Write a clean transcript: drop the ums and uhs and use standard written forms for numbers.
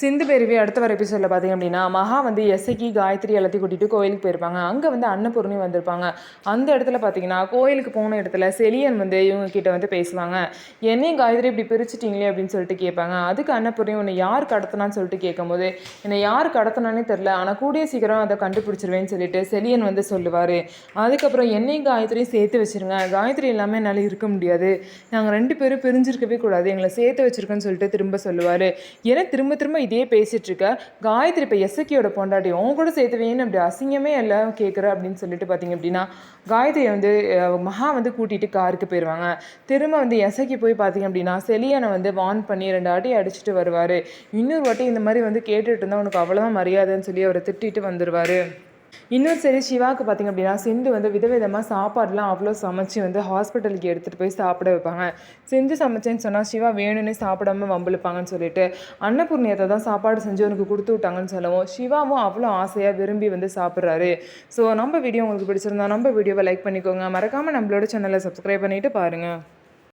சிந்து பேரவி அடுத்த வர எபிசோடில் பார்த்தீங்க அப்படின்னா மகா வந்து எஸ்ஐக்கு காயத்ரி எல்லாத்தையும் கூட்டிகிட்டு கோயிலுக்கு போயிருப்பாங்க. அங்கே வந்து அன்னபூர்ணி வந்திருப்பாங்க. அந்த இடத்துல பார்த்தீங்கன்னா கோயிலுக்கு போன இடத்துல செலியன் வந்து இவங்க கிட்ட வந்து பேசுவாங்க. என்னையும் காயத்ரி இப்படி பிரிச்சுட்டீங்களே அப்படின்னு சொல்லிட்டு கேட்பாங்க. அதுக்கு அன்னபூர்ணி உன்னை யார் கடத்தினான்னு சொல்லிட்டு கேட்கும்போது என்னை யார் கடத்தினானே தெரில, ஆனால் கூடிய சீக்கிரம் அதை கண்டுபிடிச்சிருவேன்னு சொல்லிட்டு செலியன் வந்து சொல்லுவார். அதுக்கப்புறம் என்னையும் காயத்ரியும் சேர்த்து வச்சுருங்க, காயத்ரி இல்லாமல் என்னால் இருக்க முடியாது, நாங்கள் 2 பேரும் பிரிஞ்சிருக்கவே கூடாது, எங்களை சேர்த்து வச்சுருக்கேன்னு சொல்லிட்டு திரும்ப சொல்லுவார். ஏன்னா திரும்ப திரும்ப இதே பேசிட்டு இருக்க காயத்ரி இப்போ எஸ்எக்கியோட பொண்டாட்டி உன் கூட சேர்த்துவேன்னு அப்படி அசிங்கமே எல்லாம் கேட்குற அப்படின்னு சொல்லிட்டு பார்த்தீங்க அப்படின்னா காயத்ரியை வந்து மகா வந்து கூட்டிகிட்டு காருக்கு போயிடுவாங்க. திரும்ப வந்து எஸ்ஐக்கு போய் பார்த்தீங்க அப்படின்னா செலியனை வந்து வார்ன் பண்ணி 2 அடி அடிச்சுட்டு வருவார். இன்னொரு வாட்டி இந்த மாதிரி வந்து கேட்டுட்டு இருந்தால் உனக்கு அவ்வளோதான் மரியாதைன்னு சொல்லி அவரை திட்டிட்டு வந்துடுவார். இன்னொரு சரி சிவாவுக்கு பார்த்திங்க அப்படின்னா சிந்து வந்து விதவிதமாக சாப்பாடுலாம் அவ்வளோ சமைச்சு வந்து ஹாஸ்பிட்டலுக்கு எடுத்துகிட்டு போய் சாப்பிட வைப்பாங்க. சிந்து சமைச்சேன்னு சொன்னால் சிவா வேணும்னே சாப்பிடாம வம்பிழுப்பாங்கன்னு சொல்லிட்டு அன்னபூர்ணியத்தை தான் சாப்பாடு செஞ்சு உனக்கு கொடுத்து விட்டாங்கன்னு சொல்லவும் சிவாவும் அவ்வளோ ஆசையாக விரும்பி வந்து சாப்பிட்றாரு. ஸோ நம்ம வீடியோ உங்களுக்கு பிடிச்சிருந்தா நம்ம வீடியோவை லைக் பண்ணிக்கோங்க, மறக்காமல் நம்மளோட சேனலை சப்ஸ்கிரைப் பண்ணிவிட்டு பாருங்கள்.